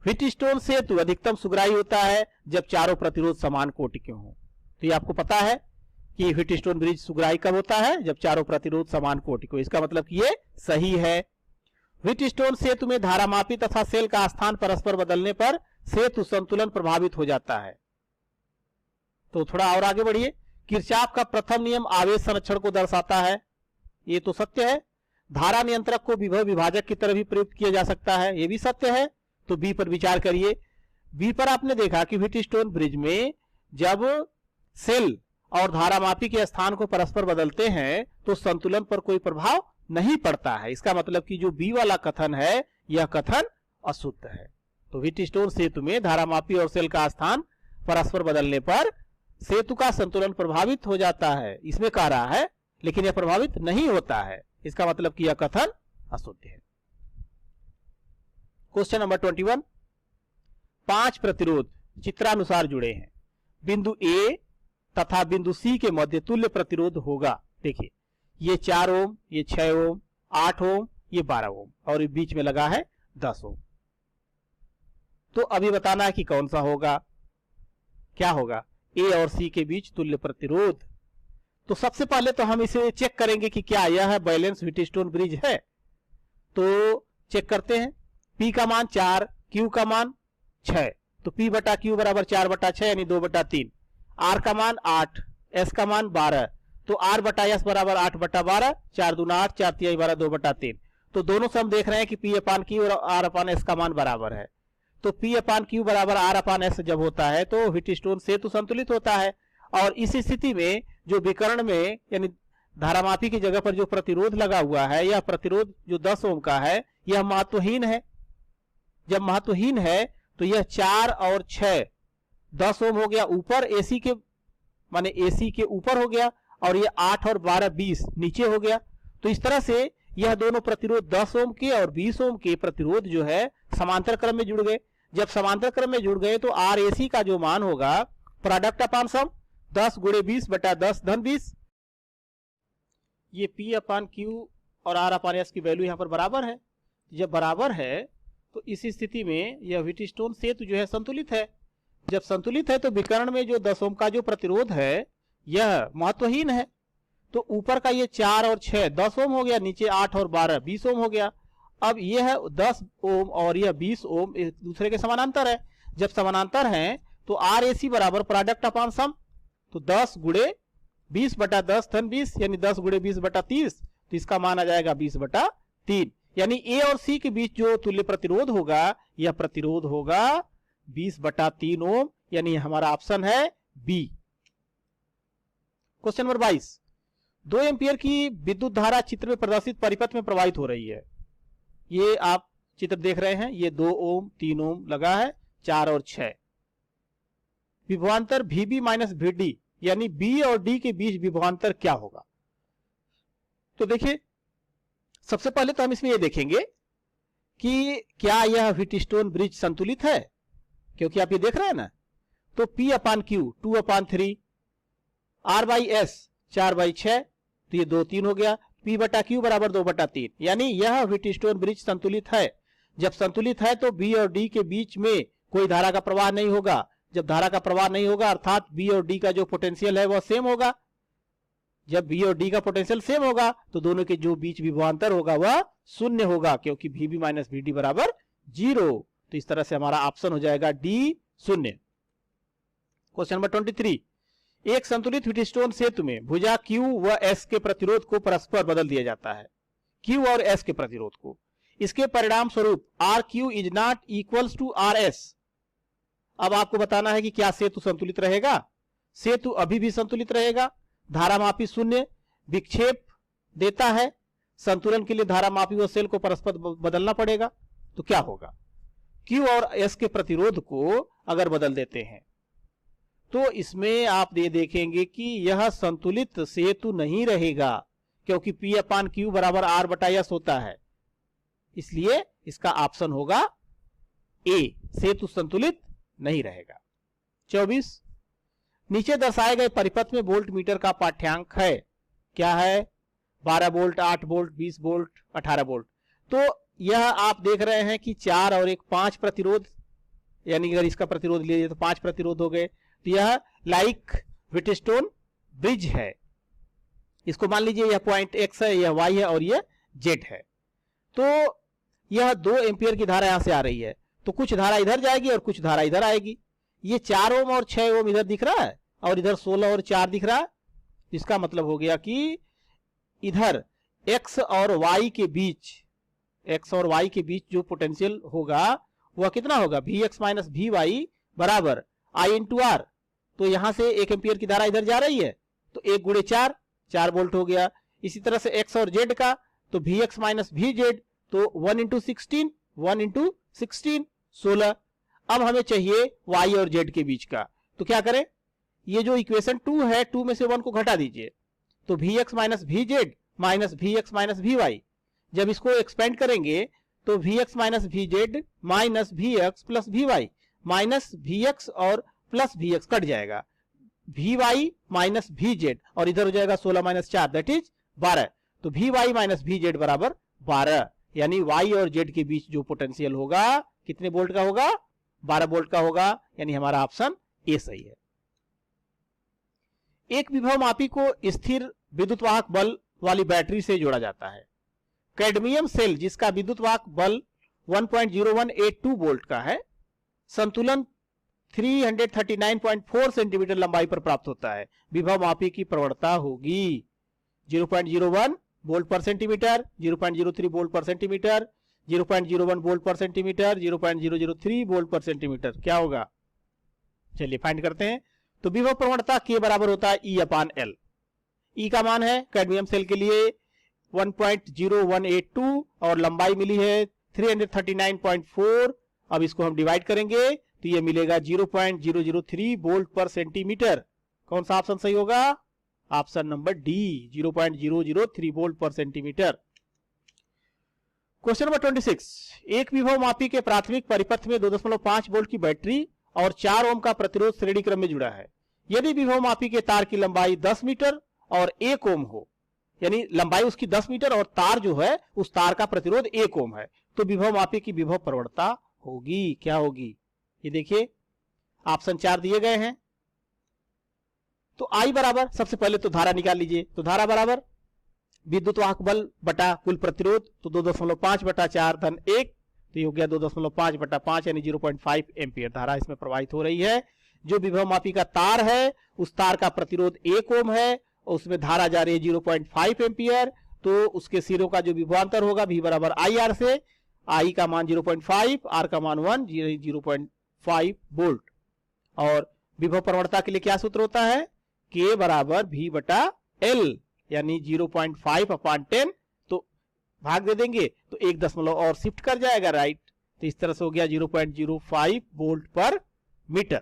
व्हीटस्टोन सेतु अधिकतम सुग्राही होता है जब चारों प्रतिरोध समान कोटि के हों। तो ये आपको पता है कि व्हीटस्टोन ब्रिज सुग्राही कब होता है, जब चारों प्रतिरोध समान कोटि को। इसका मतलब कि ये सही है। व्हीटस्टोन सेतु में धारामापी तथा सेल का स्थान परस्पर बदलने पर सेतु संतुलन प्रभावित हो जाता है। तो थोड़ा और आगे बढ़िए। किरचॉफ का प्रथम नियम आवेश संरक्षण को दर्शाता है, ये तो सत्य है। धारा नियंत्रक को विभव विभाजक की तरह भी प्रयुक्त किया जा सकता है, ये भी सत्य है। तो बी पर विचार करिए। बी पर आपने देखा कि व्हीटस्टोन ब्रिज में जब सेल और धारामापी के स्थान को परस्पर बदलते हैं तो संतुलन पर कोई प्रभाव नहीं पड़ता है। इसका मतलब कि जो बी वाला कथन है यह कथन अशुद्ध है। तो व्हीटस्टोन सेतु में धारामापी और सेल का स्थान परस्पर बदलने पर सेतु का संतुलन प्रभावित हो जाता है, इसमें कह रहा है, लेकिन यह प्रभावित नहीं होता है। इसका मतलब कि यह कथन अशुद्ध है। क्वेश्चन नंबर 21, 5 प्रतिरोध चित्रानुसार जुड़े हैं। बिंदु ए तथा बिंदु सी के मध्य तुल्य प्रतिरोध होगा। देखिए ये 4 ओम, ये 6 ओम, 8 ओम, ये 12 ओम, और ये बीच में लगा है 10 ओम। तो अभी बताना है कि कौन सा होगा, क्या होगा, ए और सी के बीच तुल्य प्रतिरोध। तो सबसे पहले तो हम इसे चेक करेंगे कि क्या यह बैलेंस व्हीटस्टोन ब्रिज है। तो चेक करते हैं। P का मान 4, Q का मान 6, तो P बटा Q बराबर 4 बटा 6 यानी 2 बटा 3। R का मान 8, S का मान 12, तो R बटा S बराबर 8 बटा 12, 4 दूना 8, 4 तिहाई 12, 2 बटा 3। तो दोनों से हम देख रहे हैं कि P अपान Q और R अपान S का मान बराबर है। तो P अपान Q बराबर R अपान S जब होता है तो व्हीटस्टोन सेतु संतुलित होता है। और इस स्थिति में जो विकर्ण में यानी धारामापी की जगह पर जो प्रतिरोध लगा हुआ है, यह प्रतिरोध जो 10 ओम का है यह महत्वहीन है। जब महत्वहीन है तो यह 4 और 6 10 ओम हो गया ऊपर, एसी के माने एसी के ऊपर हो गया, और यह 8 और 12 20 नीचे हो गया। तो इस तरह से यह दोनों प्रतिरोध 10 ओम के और 20 ओम के प्रतिरोध जो है समांतर क्रम में जुड़ गए। जब समांतर क्रम में जुड़ गए तो आर ए सी का जो मान होगा प्रोडक्ट अपान सम 10 गुणे 20 बटा 10 धन 20। ये P अपान क्यू और R अपान एस की वैल्यू यहाँ पर बराबर है। जब बराबर है तो इस स्थिति में यह व्हीटस्टोन सेतु जो है संतुलित है। जब संतुलित है तो विकर्ण में जो 10 ओम का जो प्रतिरोध है यह महत्वहीन है। तो ऊपर का ये 4 और 6 10 ओम हो गया, नीचे 8 और 12 20 ओम हो गया। अब यह है 10 ओम और यह 20 ओम एक दूसरे के समानांतर है। जब समानांतर हैं तो आर ए सी बराबर प्रोडक्ट अपान सम, तो 10 गुणे 20 बटा 10 धन 20 यानी 10 गुणे 20 बटा 30, तो इसका मान आ जाएगा 20 बटा 3। यानी ए और सी के बीच जो तुल्य प्रतिरोध होगा यह प्रतिरोध होगा 20 बटा 3 ओम, यानी हमारा ऑप्शन है बी। क्वेश्चन नंबर 22, 2 एम्पियर की विद्युत धारा चित्र में प्रदर्शित परिपथ में प्रवाहित हो रही है। ये आप चित्र देख रहे हैं, ये 2 ओम 3 ओम लगा है, 4 और 6। विभवांतर VB माइनस VD यानी B और D के बीच विभवांतर क्या होगा। तो देखिए सबसे पहले तो हम इसमें ये देखेंगे कि क्या यह व्हीटस्टोन ब्रिज संतुलित है, क्योंकि आप ये देख रहे हैं ना। तो P upon Q 2 upon 3, R by S 4 by 6, तो ये 2 3 हो गया। P बटा क्यू बराबर 2 बटा 3, यानी यह व्हीटस्टोन ब्रिज संतुलित है। जब संतुलित है तो B और D के बीच में कोई धारा का प्रवाह नहीं होगा। जब धारा का प्रवाह नहीं होगा अर्थात B और D का जो पोटेंशियल है वह सेम होगा। जब B और D का पोटेंशियल सेम होगा तो दोनों के जो बीच विभवांतर होगा वह शून्य होगा, क्योंकि VB माइनस VD बराबर 0। तो इस तरह से हमारा ऑप्शन हो जाएगा डी 0। क्वेश्चन नंबर 23, एक संतुलित व्हीटस्टोन सेतु में भुजा Q व S के प्रतिरोध को परस्पर बदल दिया जाता है। Q और S के प्रतिरोध को, इसके परिणाम स्वरूप RQ is not equals to RS। अब आपको बताना है कि क्या सेतु संतुलित रहेगा। सेतु अभी भी संतुलित रहेगा। धारामापी शून्य विक्षेप देता है। संतुलन के लिए धारामापी व सेल को परस्पर बदलना पड़ेगा। तो क्या होगा, Q और S के प्रतिरोध को अगर बदल देते हैं तो इसमें आप ये देखेंगे कि यह संतुलित सेतु नहीं रहेगा, क्योंकि P अपान क्यू बराबर R बटा S होता है। इसलिए इसका ऑप्शन होगा ए, सेतु संतुलित नहीं रहेगा। 24, नीचे दर्शाए गए परिपथ में वोल्ट मीटर का पाठ्यांक है। क्या है, 12 वोल्ट, 8 वोल्ट, 20 वोल्ट, 18 वोल्ट। तो यह आप देख रहे हैं कि 4 और 1 5 प्रतिरोध, यानी अगर इसका प्रतिरोध लीजिए तो 5 प्रतिरोध हो गए। तो यह लाइक व्हीटस्टोन ब्रिज है। इसको मान लीजिए यह पॉइंट X है, यह Y है और यह Z है। तो यह 2 एम्पियर की धारा यहां से आ रही है, तो कुछ धारा इधर जाएगी और कुछ धारा इधर आएगी। ये 4 ओम और 6 ओम इधर दिख रहा है और इधर 16 और 4 दिख रहा है। इसका मतलब हो गया कि इधर X और Y के बीच जो पोटेंशियल होगा वह कितना होगा, Vx माइनस Vy बराबर I इंटू R। तो यहां से 1 एम्पियर की धारा इधर जा रही है, तो 1 गुणे 4 वोल्ट हो गया। इसी तरह से X और Z का, तो Vx माइनस Vz, तो 1 इंटू 16 16। अब हमें चाहिए Y और Z के बीच का, तो क्या करें, ये जो इक्वेशन 2 है 2 में से 1 को घटा दीजिए, तो Vx minus Vz minus Vx minus Vy। जब इसको एक्सपेंड करेंगे तो Vx minus Vz minus Vx plus Vy, minus Vx और प्लस Vx कट जाएगा, Vy माइनस Vz और इधर हो जाएगा 16 माइनस 4 दैट इज 12। तो Vy माइनस Vz बराबर 12, यानी Y और Z के बीच जो पोटेंशियल होगा कितने वोल्ट का होगा, 12 वोल्ट का होगा, यानी हमारा ऑप्शन ए सही है। एक विभव मापी को स्थिर विद्युत वाहक बल वाली बैटरी से जोड़ा जाता है। कैडमियम सेल जिसका विद्युत वाहक बल 1.0182 वोल्ट का है, संतुलन 339.4 सेंटीमीटर लंबाई पर प्राप्त होता है। विभव मापी की प्रवणता होगी 0.01 वोल्ट पर सेंटीमीटर, 0.03 वोल्ट पर सेंटीमीटर, 0.01 वोल्ट पर सेंटीमीटर, 0.003 वोल्ट पर सेंटीमीटर। क्या होगा, चलिए फाइंड करते हैं। तो विभव प्रवणता के बराबर होता है E अपान L। E का मान है कैडमियम सेल के लिए 1.0182 और लंबाई मिली है 339.4। अब इसको हम डिवाइड करेंगे तो ये मिलेगा 0.003 वोल्ट पर सेंटीमीटर। कौन सा ऑप्शन सही होगा, ऑप्शन नंबर डी 0.003 वोल्ट पर सेंटीमीटर। क्वेश्चन नंबर 26, एक विभव मापी के प्राथमिक परिपथ में 2.5 वोल्ट की बैटरी और 4 ओम का प्रतिरोध श्रेणी क्रम में जुड़ा है। यदि विभव मापी के तार की लंबाई 10 मीटर और 1 ओम हो, यानी लंबाई उसकी 10 मीटर और तार जो है उस तार का प्रतिरोध 1 ओम है, तो विभव मापी की विभव प्रवणता होगी, क्या होगी? ये देखिए ऑप्शन 4 दिए गए हैं। तो आई बराबर, सबसे पहले तो धारा निकाल लीजिए। तो धारा बराबर विद्युत वाहक बल बटा कुल प्रतिरोध, तो 2.5 बटा 4 धन 1, तो ये हो गया 2.5 बटा 5 यानी 0.5 एम्पियर धारा इसमें प्रवाहित हो रही है। जो विभव मापी का तार है उस तार का प्रतिरोध 1 ओम है और उसमें धारा जा रही है 0.5 एम्पियर, तो उसके सिरों का जो विभवांतर होगा V बराबर आई आर से, आई का मान 0.5, आर का मान 1, 0.5 वोल्ट। और विभव प्रवणता के लिए क्या सूत्र होता है? K बराबर V बटा L, यानी 0.5 अपान 10, तो भाग दे देंगे तो 1 दशमलव और शिफ्ट कर जाएगा, राइट। तो इस तरह से हो गया 0.05 वोल्ट पर मीटर।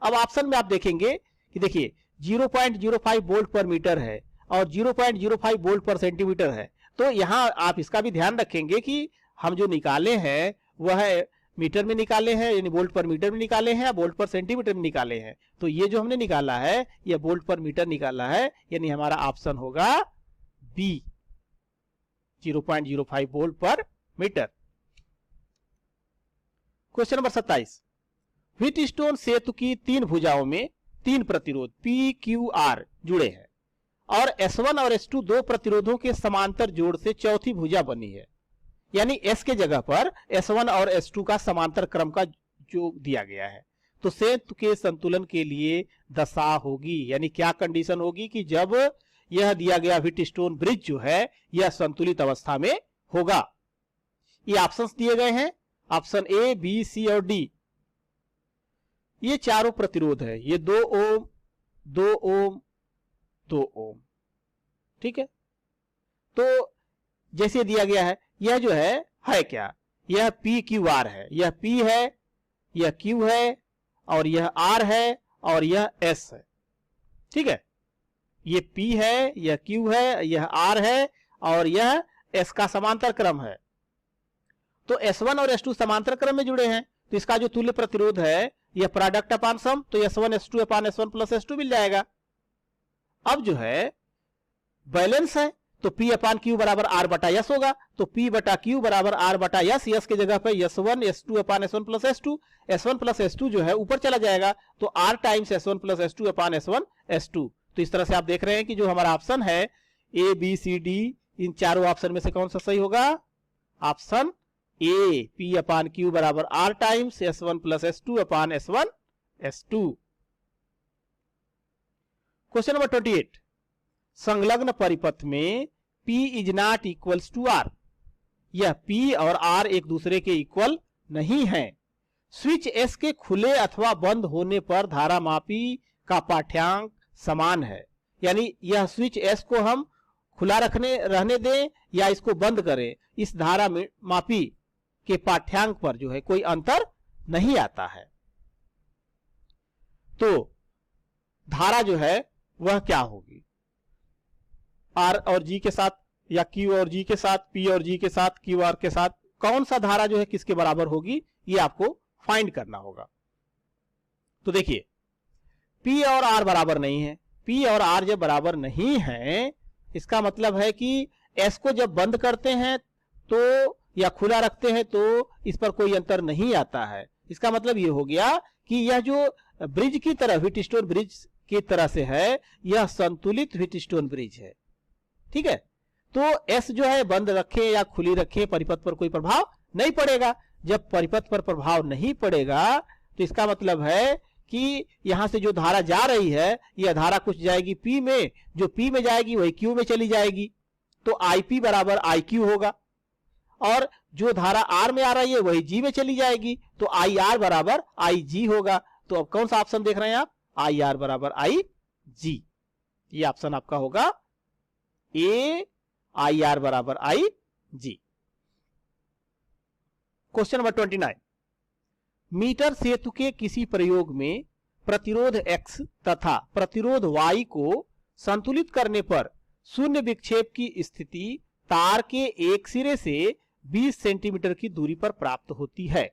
अब ऑप्शन में आप देखेंगे कि देखिए 0.05 वोल्ट पर मीटर है और 0.05 वोल्ट पर सेंटीमीटर है, तो यहां आप इसका भी ध्यान रखेंगे कि हम जो निकाले हैं वह मीटर में निकाले हैं, यानी वोल्ट पर मीटर में निकाले हैं या वोल्ट पर सेंटीमीटर में निकाले हैं। तो ये जो हमने निकाला है यह वोल्ट पर मीटर निकाला है, यानी हमारा ऑप्शन होगा B, 0.05 volt per meter. Question number 27, Wheatstone सेतु की 3 भुजाओं में 3 प्रतिरोध पी क्यू आर जुड़े हैं और S1 और S2 2 प्रतिरोधों के समांतर जोड़ से चौथी भुजा बनी है, यानी S के जगह पर S1 और S2 का समांतर क्रम का जो दिया गया है। तो सेतु के संतुलन के लिए दशा होगी, यानी क्या कंडीशन होगी कि जब यह दिया गया व्हीटस्टोन ब्रिज जो है यह संतुलित अवस्था में होगा। ये ऑप्शंस दिए गए हैं, ऑप्शन ए, बी, सी और डी। ये चारों प्रतिरोध है, ये 2 ओम, 2 ओम, 2 ओम, ठीक है। तो जैसे दिया गया है यह जो है क्या? यह पी क्यू आर है, यह पी है, यह क्यू है और यह आर है और यह एस है, ठीक है। ये पी है, यह क्यू है, यह आर है और यह एस का समांतर क्रम है। तो S1 और S2 समांतर क्रम में जुड़े हैं, तो इसका जो तुल्य प्रतिरोध है यह प्रोडक्ट अपान सम, तो S1 S2 upon S1 plus S2 मिल जाएगा। अब जो है बैलेंस है, तो P अपान Q बराबर R बटा S होगा, तो P बटा Q बराबर R बटा S, S के जगह पे S1 S2 upon S1 plus S2, S1 plus S2 जो है ऊपर चला जाएगा, तो R times S1 plus S2 upon S1 S2। तो इस तरह से आप देख रहे हैं कि जो हमारा ऑप्शन है A, B, C, D, इन चारों ऑप्शन में से कौन सा सही होगा? Option A, P upon Q बराबर R times S1 plus S2 upon S1 S2। Question number 28, संलग्न परिपथ में P is not equals to R, यह P और R एक दूसरे के इक्वल नहीं है। स्विच S के खुले अथवा बंद होने पर धारा मापी का पाठ्यांक समान है, यानी यह स्विच S को हम खुला रहने दें या इसको बंद करें, इस धारा मापी के पाठ्यांक पर जो है कोई अंतर नहीं आता है। तो धारा जो है वह क्या होगी? R और G के साथ या Q और G के साथ, P और G के साथ, Q R के साथ, कौन सा धारा जो है किसके बराबर होगी ये आपको फाइंड करना होगा। तो देखिए P और R बराबर नहीं है, P और R जब बराबर नहीं है इसका मतलब है कि S को जब बंद करते हैं तो या खुला रखते हैं तो इस पर कोई अंतर नहीं आता है। इसका मतलब ये हो गया कि यह जो ब्रिज की तरह व्हीटस्टोन ब्रिज की तरह से है यह संतुलित व्हीटस्टोन ब्रिज है, ठीक है। तो S जो है बंद रखे या खुली रखे परिपथ पर कोई प्रभाव नहीं पड़ेगा। जब परिपथ पर प्रभाव नहीं पड़ेगा तो इसका मतलब है कि यहां से जो धारा जा रही है यह धारा कुछ जाएगी P में, जो P में जाएगी वही Q में चली जाएगी, तो IP बराबर IQ होगा, और जो धारा R में आ रही है वही G में चली जाएगी, तो IR बराबर IG होगा। तो अब कौन सा ऑप्शन देख रहे हैं आप? IR बराबर IG, ये ऑप्शन आपका होगा A, IR बराबर IG। क्वेश्चन नंबर 29, मीटर सेतु के किसी प्रयोग में प्रतिरोध X तथा प्रतिरोध Y को संतुलित करने पर शून्य विक्षेप की स्थिति तार के एक सिरे से 20 सेंटीमीटर की दूरी पर प्राप्त होती है।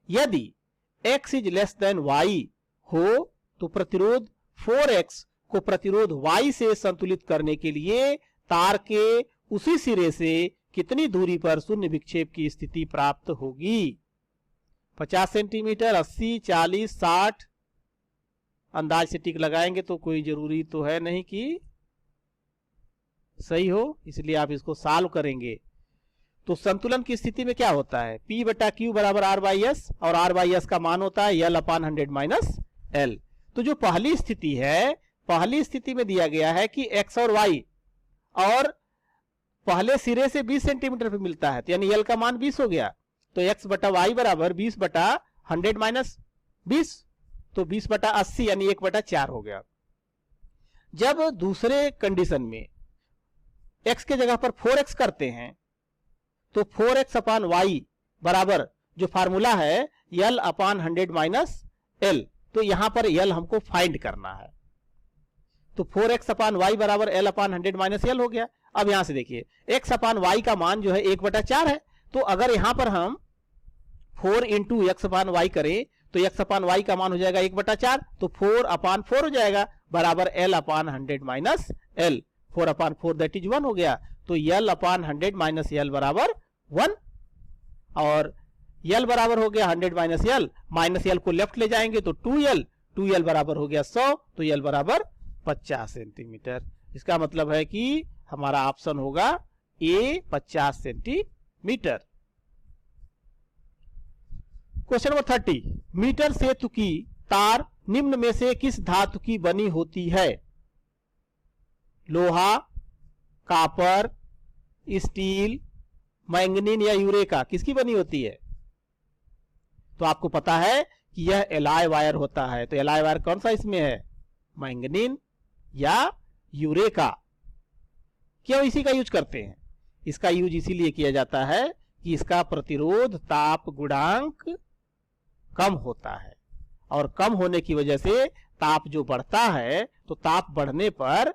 यदि x is less than y हो तो प्रतिरोध 4x को प्रतिरोध y से संतुलित करने के लिए तार के उसी सिरे से कितनी दूरी पर शून्य विक्षेप की स्थिति प्राप्त होगी? 50 सेंटीमीटर, 80, 40, 60 अंदाज से टिक लगाएंगे तो कोई जरूरी तो है नहीं कि सही हो, इसलिए आप इसको सॉल्व करेंगे। तो संतुलन की स्थिति में क्या होता है? P बटा Q बराबर R बाई एस, और R बाई एस का मान होता है L अपान 100 माइनस L। तो जो पहली स्थिति है, पहली स्थिति में दिया गया है कि X और Y और पहले सिरे से 20 सेंटीमीटर पे मिलता है, तो यानी L का मान 20 हो गया। तो X बटा Y बराबर 20 बटा 100 माइनस 20, तो 20 बटा 80 यानी 1 बटा 4 हो गया। जब दूसरे कंडीशन में x के जगह पर 4x करते हैं तो 4x अपान y बराबर जो फार्मूला है L अपान 100 माइनस L, तो यहां पर L हमको फाइंड करना है। तो 4x अपान y बराबर L अपान 100 माइनस L हो गया। अब यहां से देखिए x अपान y का मान जो है 1 बटा 4 है, तो अगर यहां पर हम 4 इंटू एक्स अपान वाई करें तो x अपान y का मान हो जाएगा 1 बटा 4, तो 4 अपान 4 हो जाएगा बराबर L upon 100 minus L। 4 upon 4 that is 1 हो गया, तो L अपान 100 माइनस L बराबर 1, और L बराबर हो गया 100 माइनस L, माइनस L को लेफ्ट ले जाएंगे तो 2L बराबर हो गया 100, तो L बराबर 50 सेंटीमीटर। इसका मतलब है कि हमारा ऑप्शन होगा A 50 centimetre. Question number 30, metre सेतु की तार निम्न में से किस धातु की बनी होती है? लोहा, कॉपर, स्टील, मैंगनीज या यूरेका, किसकी बनी होती है? तो आपको पता है कि यह एलॉय वायर होता है, तो एलॉय वायर कौन सा इसमें है? मैंगनीज या यूरेका। क्यों इसी का यूज करते हैं? इसका यूज इसीलिए किया जाता है कि इसका प्रतिरोध ताप गुणांक कम होता है, और कम होने की वजह से ताप जो बढ़ता है तो ताप बढ़ने पर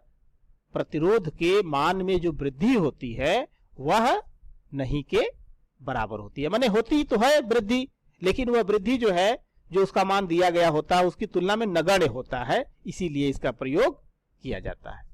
प्रतिरोध के मान में जो वृद्धि होती है वह नहीं के बराबर होती है। माने होती तो है वृद्धि, लेकिन वह वृद्धि जो है जो उसका मान दिया गया होता है उसकी तुलना में नगण्य होता है, इसीलिए इसका प्रयोग किया जाता है।